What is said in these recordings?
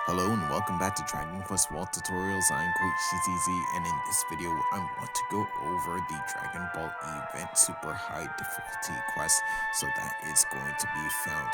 Hello and welcome back to Dragon Quest Wall Tutorials. I'm Coach CZZ, and in this video I want to go over the Dragon Ball Event Super High Difficulty quest. So that is going to be found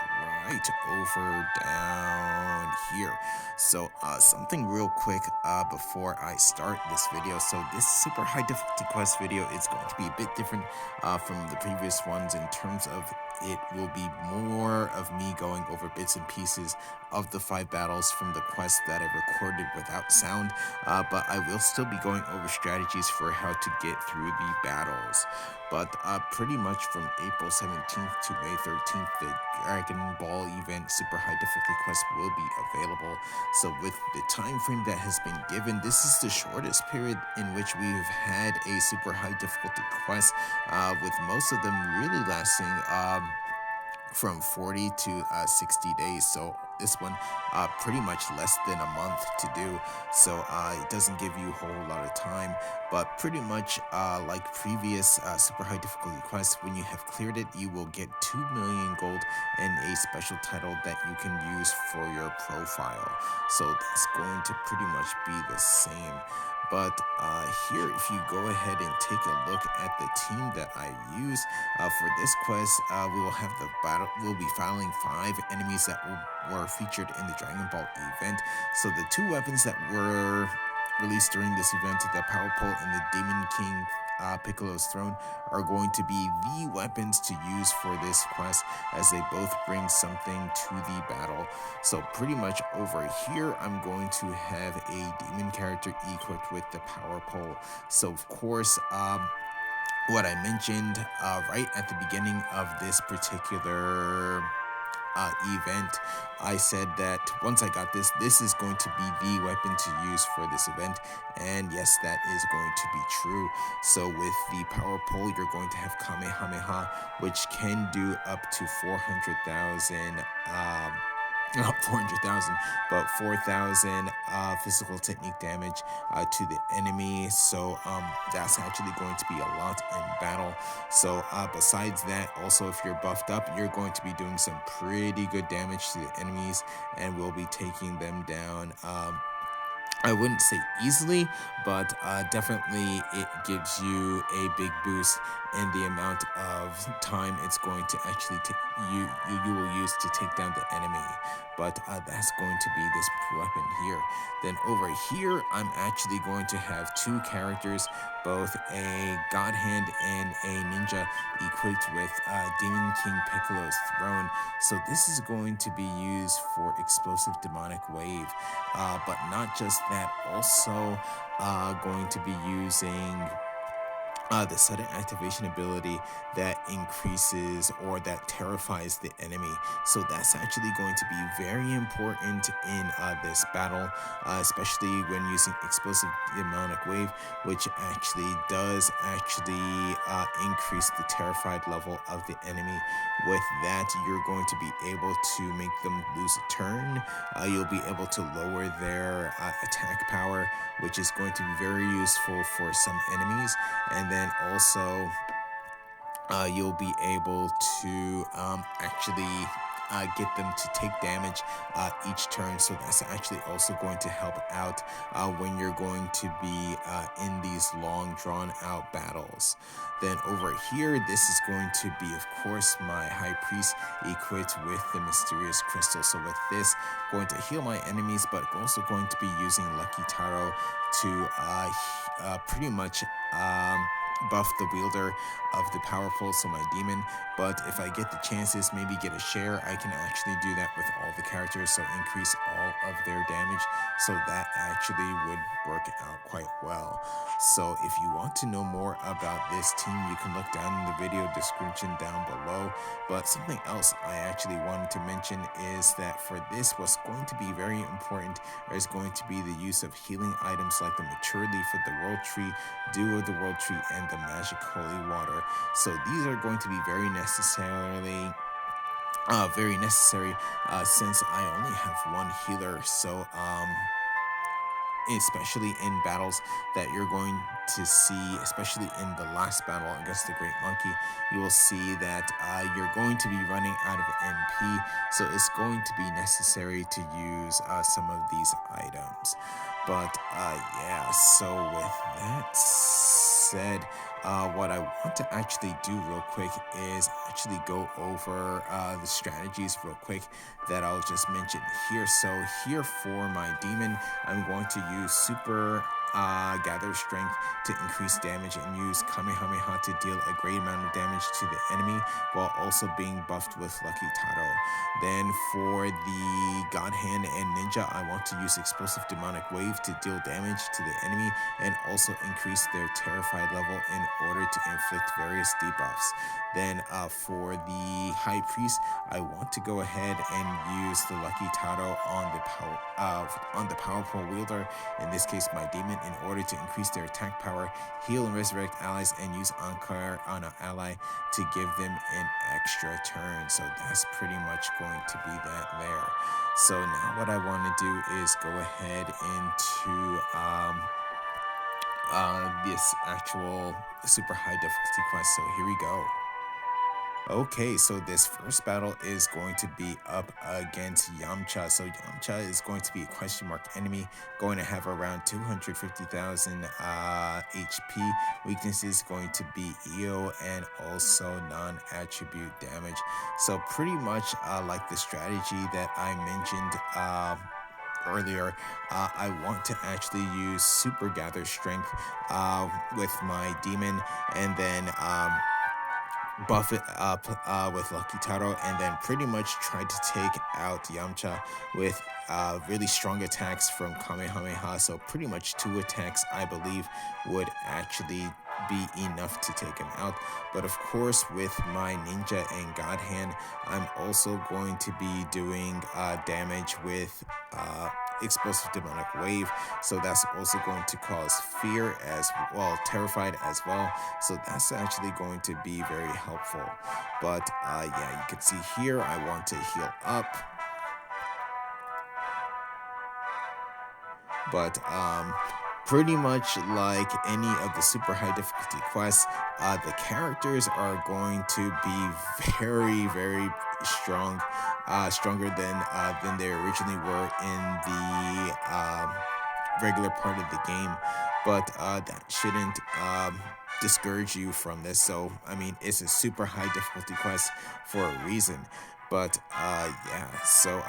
right over down here. So something real quick before I start this video. So this Super High Difficulty quest video is going to be a bit different from the previous ones in terms of it will be more of me going over bits and pieces of the 5 battles from the quest that I recorded without sound, but I will still be going over strategies for how to get through the battles. But pretty much from April 17th to May 13th, the Dragon Ball Event Super High Difficulty quest will be available. So with the time frame that has been given, this is the shortest period in which we've had a super high difficulty quest, with most of them really lasting from 40 to 60 days. So this one pretty much less than a month to do, so it doesn't give you a whole lot of time. But pretty much like previous super high difficulty quests, when you have cleared it, you will get 2 million gold and a special title that you can use for your profile. So that's going to pretty much be the same. But here, if you go ahead and take a look at the team that I use for this quest, we will have the battle. We'll be filing 5 enemies that were featured in the Dragon Ball event. So the 2 weapons that were released during this event, the Power Pole and the Demon King Piccolo's Throne, are going to be the weapons to use for this quest, as they both bring something to the battle. So pretty much over here, I'm going to have a demon character equipped with the Power Pole. So of course, what I mentioned right at the beginning of this particular event, I said that once I got this is going to be the weapon to use for this event, and yes, that is going to be true. So with the Power Pole, you're going to have Kamehameha, which can do up to 400,000 not 400,000, but 4,000 physical technique damage to the enemy. So that's actually going to be a lot in battle. So besides that, also if you're buffed up, you're going to be doing some pretty good damage to the enemies, and will be taking them down. I wouldn't say easily, but definitely it gives you a big boost in the amount of time it's going to actually you will use to take down the enemy. But that's going to be this weapon here. Then over here, I'm actually going to have 2 characters, both a God Hand and a ninja, equipped with Demon King Piccolo's Throne. So this is going to be used for explosive demonic wave, but not just that, also going to be using the sudden activation ability that increases or that terrifies the enemy. So that's actually going to be very important in this battle, especially when using explosive demonic wave, which actually does increase the terrified level of the enemy. With that, you're going to be able to make them lose a turn. You'll be able to lower their attack power, which is going to be very useful for some enemies. And then also you'll be able to actually get them to take damage each turn. So that's actually also going to help out when you're going to be in these long drawn out battles. Then over here, this is going to be, of course, my High Priest equipped with the Mysterious Crystal. So with this, going to heal my enemies, but also going to be using Lucky Taro to pretty much buff the wielder of the powerful, so my demon. But if I get the chances, maybe get a share, I can actually do that with all the characters, so increase all of their damage. So that actually would work out quite well. So if you want to know more about this team, you can look down in the video description down below. But something else I actually wanted to mention is that for this, what's going to be very important is going to be the use of healing items like the Mature Leaf of the World Tree, Dew of the World Tree, and the Magic Holy Water. So these are going to be very necessary since I only have 1 healer. So especially in battles that you're going to see, especially in the last battle against the Great Monkey, you will see that you're going to be running out of MP, so it's going to be necessary to use some of these items. But yeah, so with that said, what I want to actually do real quick is actually go over the strategies real quick that I'll just mention here. So here for my demon, I'm going to use super gather strength to increase damage and use Kamehameha to deal a great amount of damage to the enemy while also being buffed with Lucky Taro. Then for the God Hand and Ninja, I want to use Explosive Demonic Wave to deal damage to the enemy and also increase their Terrified level in order to inflict various debuffs. Then for the High Priest, I want to go ahead and use the Lucky Taro on the powerful wielder, in this case my demon, in order to increase their attack power, heal and resurrect allies, and use Ankar on an ally to give them an extra turn. So that's pretty much going to be that there. So now what I want to do is go ahead into this actual super high difficulty quest. So here we go. Okay, so this first battle is going to be up against Yamcha. So Yamcha is going to be a question mark enemy, going to have around 250,000 HP. Weakness is going to be EO and also non-attribute damage. So pretty much like the strategy that I mentioned earlier, I want to actually use super gather strength with my demon, and then buff it up with Lucky Taro, and then pretty much try to take out Yamcha with really strong attacks from Kamehameha. So pretty much 2 attacks, I believe, would actually be enough to take him out. But of course, with my Ninja and God Hand, I'm also going to be doing damage with Explosive Demonic Wave, so that's also going to cause fear as well, terrified as well, so that's actually going to be very helpful. But yeah, you can see here I want to heal up, but pretty much like any of the super high difficulty quests, the characters are going to be very strong, stronger than they originally were in the regular part of the game, but that shouldn't discourage you from this. So I mean, it's a super high difficulty quest for a reason. But yeah, so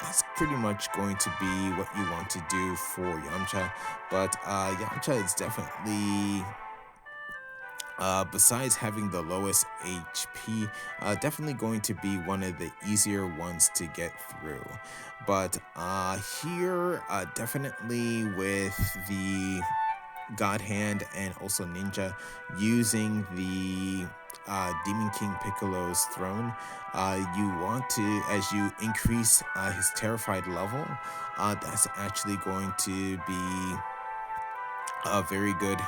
that's pretty much going to be what you want to do for Yamcha. But Yamcha is definitely, besides having the lowest HP, definitely going to be one of the easier ones to get through. But here, definitely with the God Hand and also Ninja, using the Demon King Piccolo's throne, you want to, as you increase his terrified level, that's actually going to be very good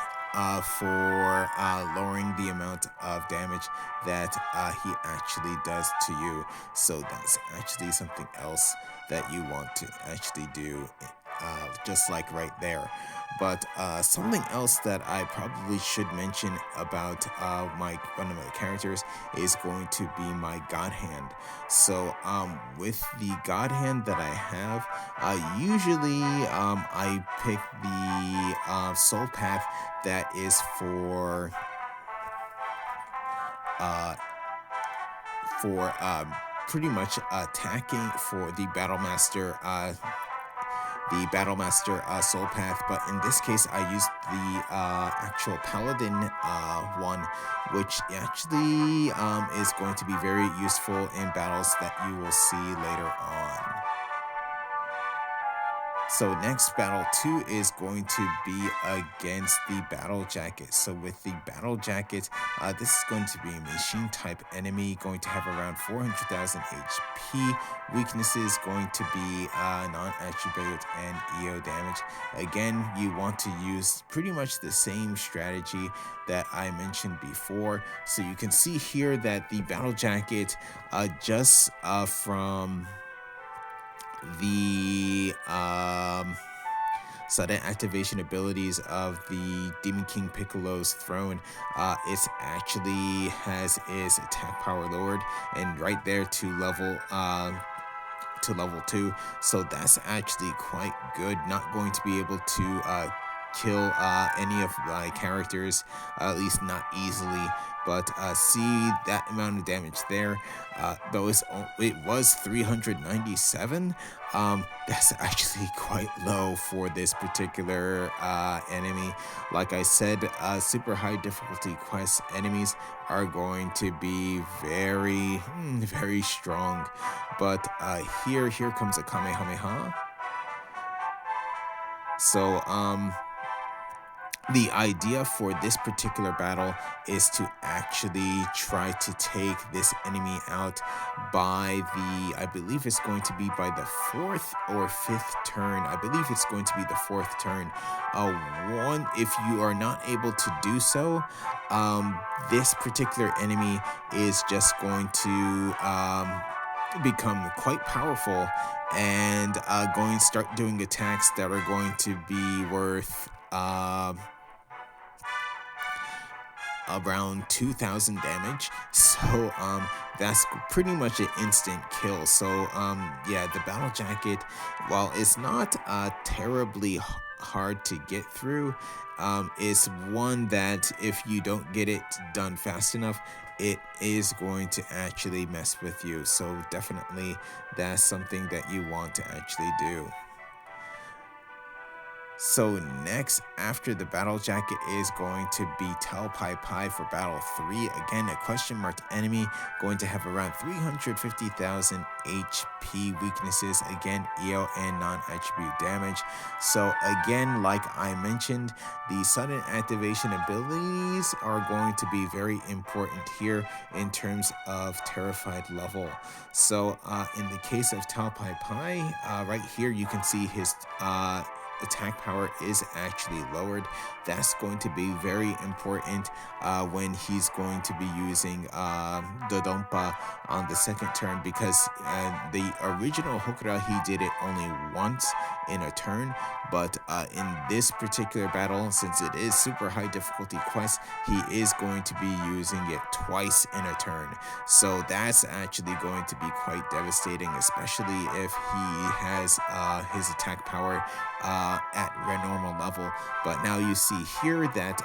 for lowering the amount of damage that he actually does to you. So that's actually something else that you want to actually do, just like right there. But something else that I probably should mention about one of my characters is going to be my God Hand. So with the God Hand that I have, usually I pick the soul path that is for pretty much attacking for the Battle Master soul path. But in this case, I used the actual Paladin one, which actually is going to be very useful in battles that you will see later on. So next battle 2 is going to be against the Battle Jacket. So with the Battle Jacket, this is going to be a machine type enemy, going to have around 400,000 HP. Weaknesses going to be non-attribute and EO damage. Again, you want to use pretty much the same strategy that I mentioned before. So you can see here that the Battle Jacket, just from the sudden activation abilities of the Demon King Piccolo's throne, it actually has its attack power lowered, and right there to level 2, so that's actually quite good. Not going to be able to kill any of my characters, at least not easily, but see that amount of damage there, though it was 397. That's actually quite low for this particular enemy. Like I said, super high difficulty quest enemies are going to be very strong. But here comes a Kamehameha. So the idea for this particular battle is to actually try to take this enemy out by I believe it's going to be by the 4th or 5th turn. I believe it's going to be the 4th turn. If you are not able to do so, this particular enemy is just going to become quite powerful and going to start doing attacks that are going to be worth around 2,000 damage. So that's pretty much an instant kill. So yeah, the battle jacket, while it's not terribly hard to get through, is one that if you don't get it done fast enough, it is going to actually mess with you. So definitely that's something that you want to actually do. So next, after the battle jacket, is going to be Tao Pai Pai for battle 3. Again, a question marked enemy, going to have around 350,000 HP weaknesses. Again, EO and non-attribute damage. So again, like I mentioned, the sudden activation abilities are going to be very important here in terms of terrified level. So in the case of Tao Pai Pai, right here you can see his attack power is actually lowered. That's going to be very important when he's going to be using Dodonpa on the 2nd turn, because the original Hokura, he did it only once in a turn, but in this particular battle, since it is super high difficulty quest, he is going to be using it twice in a turn. So that's actually going to be quite devastating, especially if he has his attack power at normal level. But now you see here that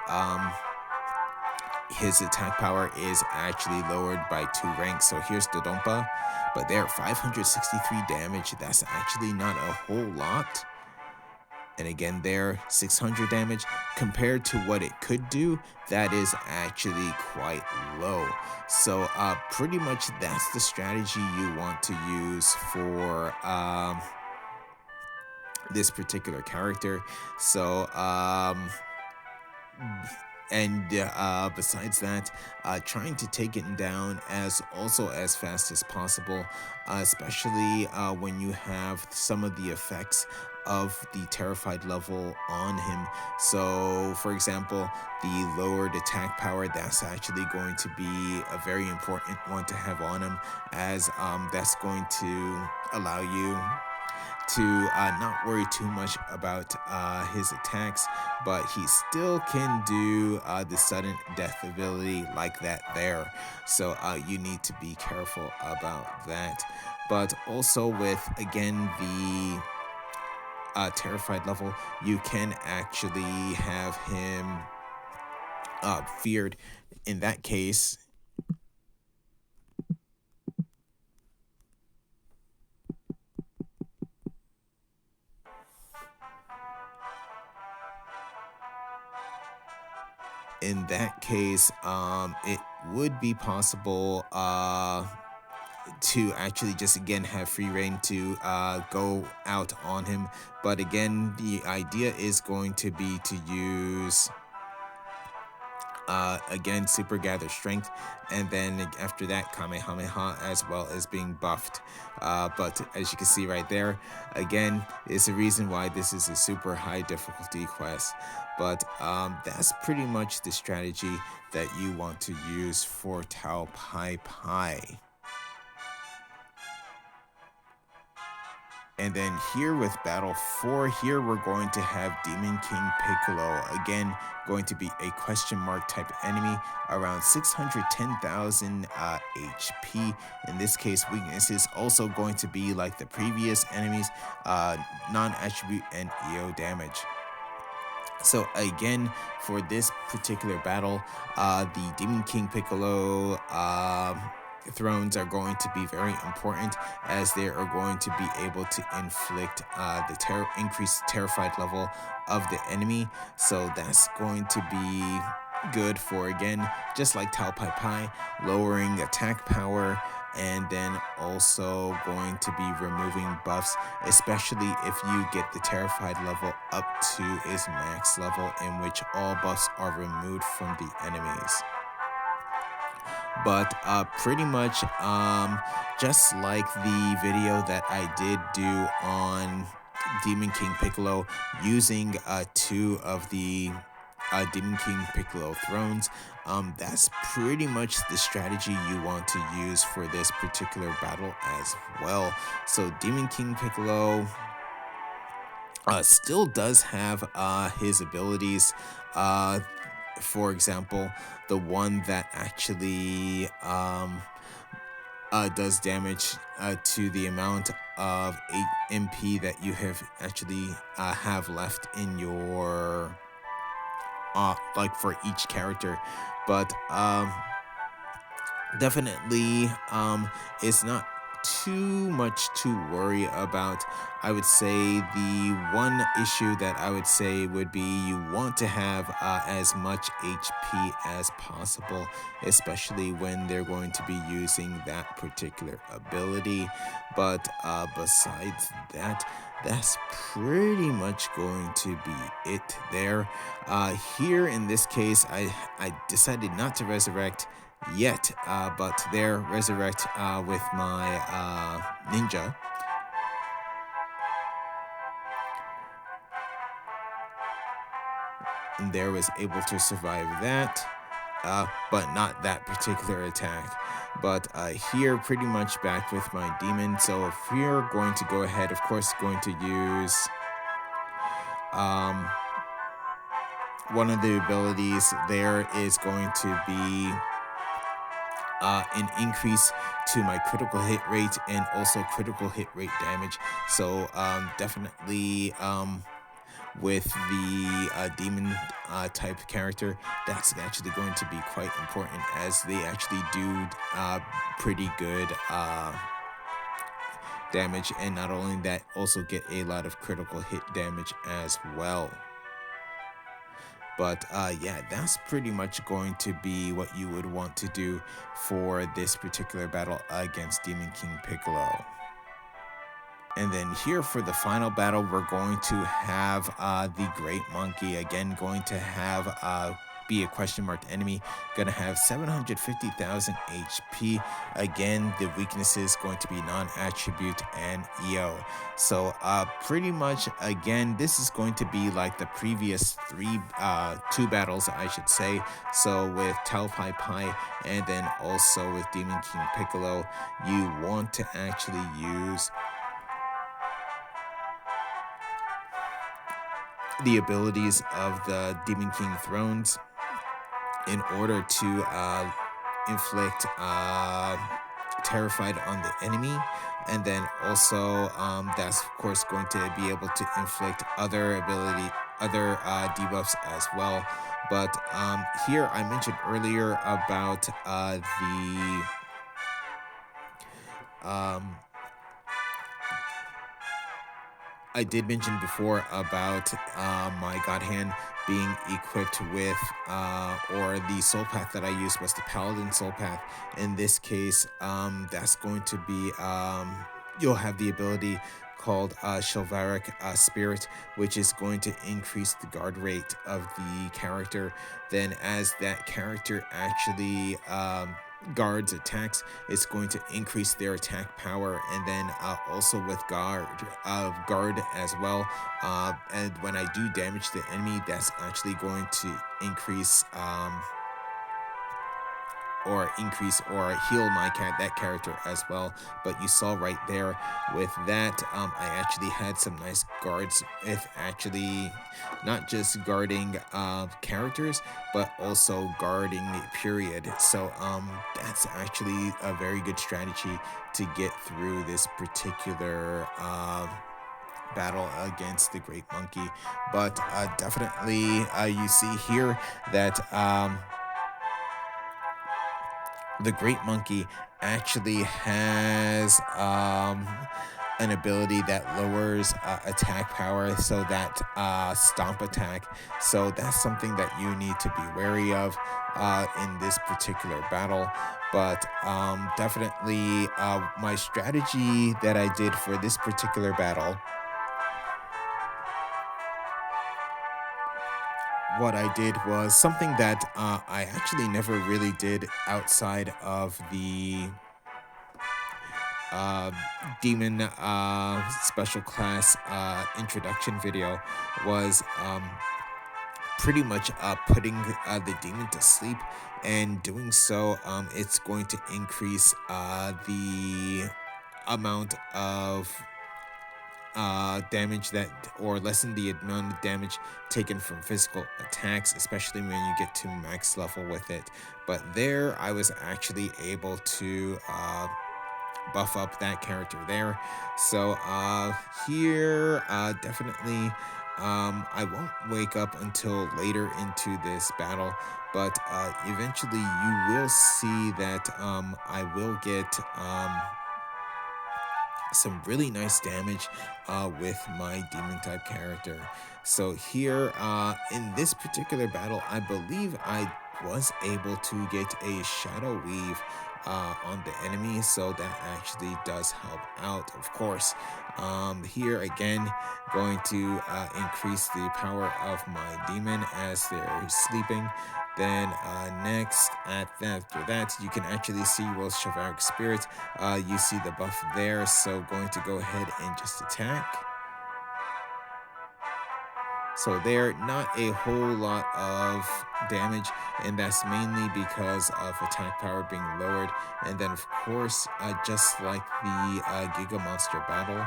his attack power is actually lowered by 2 ranks. So here's Dodonpa, but there, 563 damage. That's actually not a whole lot. And again there, 600 damage. Compared to what it could do, that is actually quite low. So pretty much that's the strategy you want to use for this particular character. So besides that, trying to take it down as fast as possible, especially when you have some of the effects of the terrified level on him. So for example, the lowered attack power, that's actually going to be a very important one to have on him, as that's going to allow you to not worry too much about his attacks, but he still can do the sudden death ability like that there. So you need to be careful about that. But also with, again, the terrified level, you can actually have him feared. In that case, it would be possible to actually just again have free reign to go out on him. But again, the idea is going to be to use again super gather strength, and then after that Kamehameha, as well as being buffed. But as you can see right there, again, is the reason why this is a super high difficulty quest. But that's pretty much the strategy that you want to use for Tao Pai Pai. And then here with Battle 4, here we're going to have Demon King Piccolo. Again, going to be a question mark type enemy, around 610,000 HP. In this case, weakness is also going to be like the previous enemies, non-attribute and EO damage. So again, for this particular battle, the Demon King Piccolo thrones are going to be very important, as they are going to be able to inflict the increased terrified level of the enemy. So that's going to be good for, again, just like Tao Pai Pai, lowering attack power, and then also going to be removing buffs, especially if you get the terrified level up to its max level, in which all buffs are removed from the enemies. But pretty much just like the video that I did do on Demon King Piccolo, using 2 of the Demon King Piccolo thrones, that's pretty much the strategy you want to use for this particular battle as well. So Demon King Piccolo still does have his abilities. For example, the one that actually does damage to the amount of 8 MP that you have actually have left in your like for each character. But definitely it's not too much to worry about. I would say the one issue that I would say would be you want to have as much HP as possible, especially when they're going to be using that particular ability. But besides that, that's pretty much going to be it there. Here in this case, I decided not to resurrect yet, but there, resurrect with my ninja. And there was able to survive that, but not that particular attack. But here, pretty much back with my demon. So if we're going to go ahead, of course, going to use one of the abilities there is going to be an increase to my critical hit rate and also critical hit rate damage. So definitely with the demon type character, that's actually going to be quite important, as they actually do pretty good damage, and not only that, also get a lot of critical hit damage as well. But yeah, that's pretty much going to be what you would want to do for this particular battle against Demon King Piccolo. And then here for the final battle, we're going to have the Great Monkey, again going to have be a question mark enemy, gonna have 750,000 HP. Again, the weakness is going to be non-attribute and EO. So pretty much, again, this is going to be like the previous 2 battles, I should say. So with Tao Pai Pai and then also with Demon King Piccolo, you want to actually use the abilities of the Demon King thrones in order to inflict terrified on the enemy, and then also that's of course going to be able to inflict other debuffs as well. But here I mentioned earlier about I did mention before about my God Hand being equipped with, or the soul path that I used was the Paladin soul path. In this case, that's going to be, you'll have the ability called Chivalric Spirit, which is going to increase the guard rate of the character. Then as that character actually guards attacks, it's going to increase their attack power, and then also with guard as well, and when I do damage the enemy, that's actually going to increase or increase or heal that character as well. But you saw right there with that, I actually had some nice guards with actually not just guarding characters, but also guarding period. So that's actually a very good strategy to get through this particular battle against the Great Monkey. But definitely you see here that the Great Monkey actually has an ability that lowers attack power, so that stomp attack. So that's something that you need to be wary of in this particular battle. But definitely my strategy that I did for this particular battle, what I did was something that I actually never really did outside of the demon special class introduction video, was pretty much putting the demon to sleep. And doing so, it's going to increase the amount of damage that, or lessen the amount of damage taken from physical attacks, especially when you get to max level with it. But there I was actually able to buff up that character there. So here definitely I won't wake up until later into this battle, but eventually you will see that I will get some really nice damage with my demon type character. So here in this particular battle, I believe I was able to get a shadow weave on the enemy, so that actually does help out, of course. Here again, going to increase the power of my demon as they're sleeping. Then next, after that, you can actually see Will's chivalric spirit. You see the buff there, so going to go ahead and just attack. So there, not a whole lot of damage, and that's mainly because of attack power being lowered. And then, of course, just like the Giga Monster battle,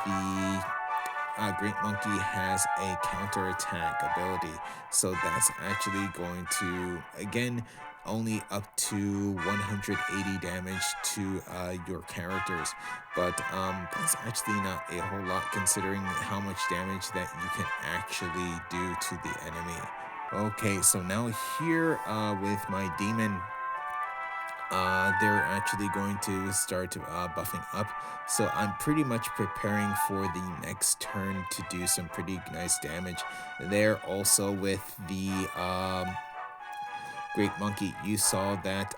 the Great Monkey has a counter-attack ability, so that's actually going to, again, only up to 180 damage to your characters, but that's actually not a whole lot considering how much damage that you can actually do to the enemy. Okay, so now here with my demon, they're actually going to start buffing up. So I'm pretty much preparing for the next turn to do some pretty nice damage. There also with the Great Monkey, you saw that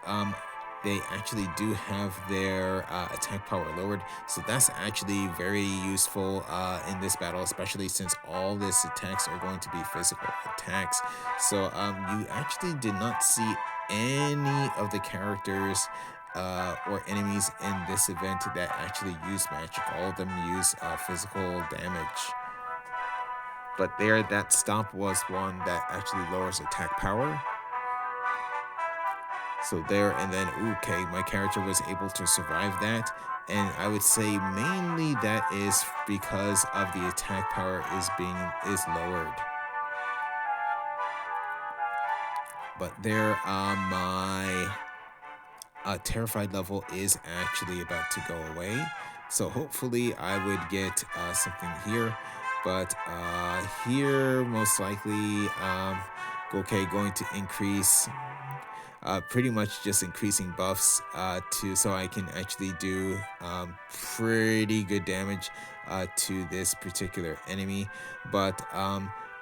they actually do have their attack power lowered, so that's actually very useful in this battle, especially since all these attacks are going to be physical attacks. So you actually did not see any of the characters or enemies in this event that actually use magic. All of them use physical damage. But there, that stomp was one that actually lowers attack power. So there, and then, okay, my character was able to survive that. And I would say mainly that is because of the attack power is lowered. But there, my terrified level is actually about to go away. So hopefully I would get something here. But here, most likely, okay, going to increase, pretty much just increasing buffs so I can actually do pretty good damage to this particular enemy. But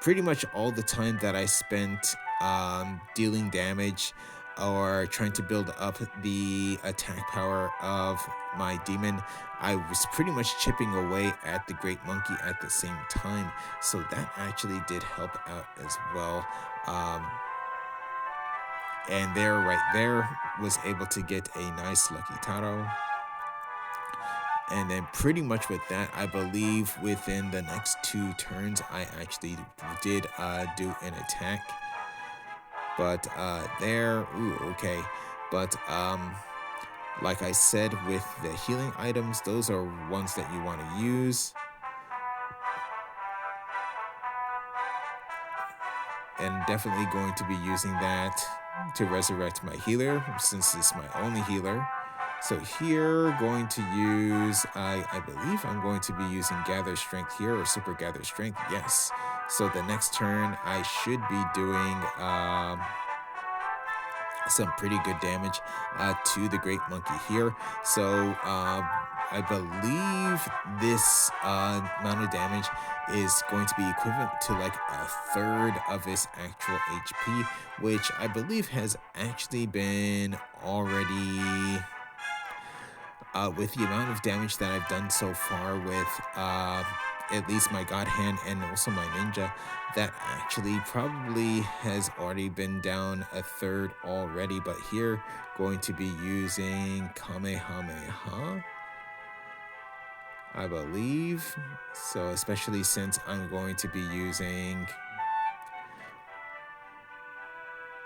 pretty much all the time that I spent dealing damage or trying to build up the attack power of my demon, I was pretty much chipping away at the Great Monkey at the same time. So that actually did help out as well. And there, right there, was able to get a nice Lucky Taro. And then pretty much with that, I believe within the next 2 turns, I actually did do an attack. But there, ooh, okay. But like I said, with the healing items, those are ones that you want to use. And definitely going to be using that to resurrect my healer, since it's my only healer. So here, going to use, I believe I'm going to be using Gather Strength here, or Super Gather Strength, yes. So the next turn, I should be doing some pretty good damage to the Great Monkey here. So I believe this amount of damage is going to be equivalent to like a third of his actual HP, which I believe has actually been already, with the amount of damage that I've done so far with at least my God Hand and also my Ninja, that actually probably has already been down a third already. But here, going to be using Kamehameha, I believe. So especially since I'm going to be using,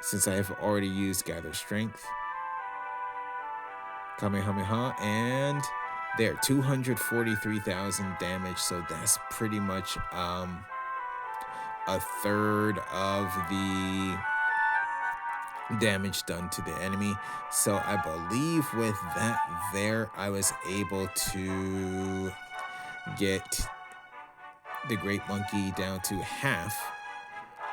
since I have already used Gather Strength, Kamehameha, and there, 243,000 damage. So that's pretty much a third of the damage done to the enemy. So I believe with that there, I was able to get the Great Monkey down to half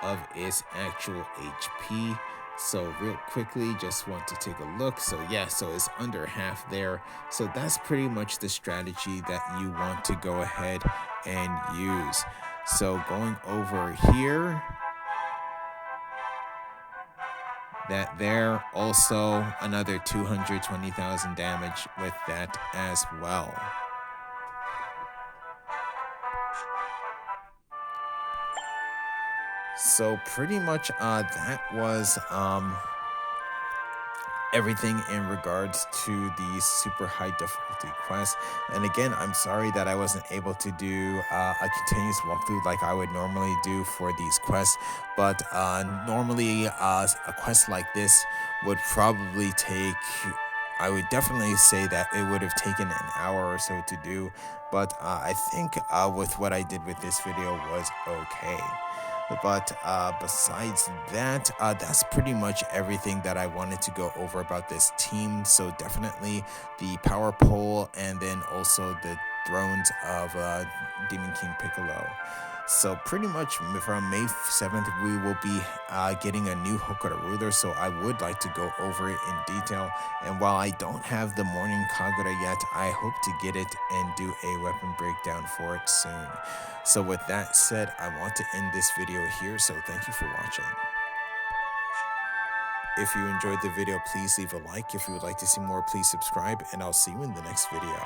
of its actual HP. So real quickly, just want to take a look. So yeah, so it's under half there. So that's pretty much the strategy that you want to go ahead and use. So going over here, that there, also another 220,000 damage with that as well. So pretty much that was everything in regards to the super high difficulty quest. And again, I'm sorry that I wasn't able to do a continuous walkthrough like I would normally do for these quests, but normally a quest like this would probably take, I would definitely say that it would have taken an hour or so to do, but I think with what I did with this video was okay. But besides that, that's pretty much everything that I wanted to go over about this team. So definitely the power pole, and then also the thrones of Demon King Piccolo. So pretty much from May 7th, we will be getting a new Hokora ruler, so I would like to go over it in detail. And while I don't have the Morning Kagura yet, I hope to get it and do a weapon breakdown for it soon. So with that said, I want to end this video here, so thank you for watching. If you enjoyed the video, please leave a like. If you would like to see more, please subscribe, and I'll see you in the next video.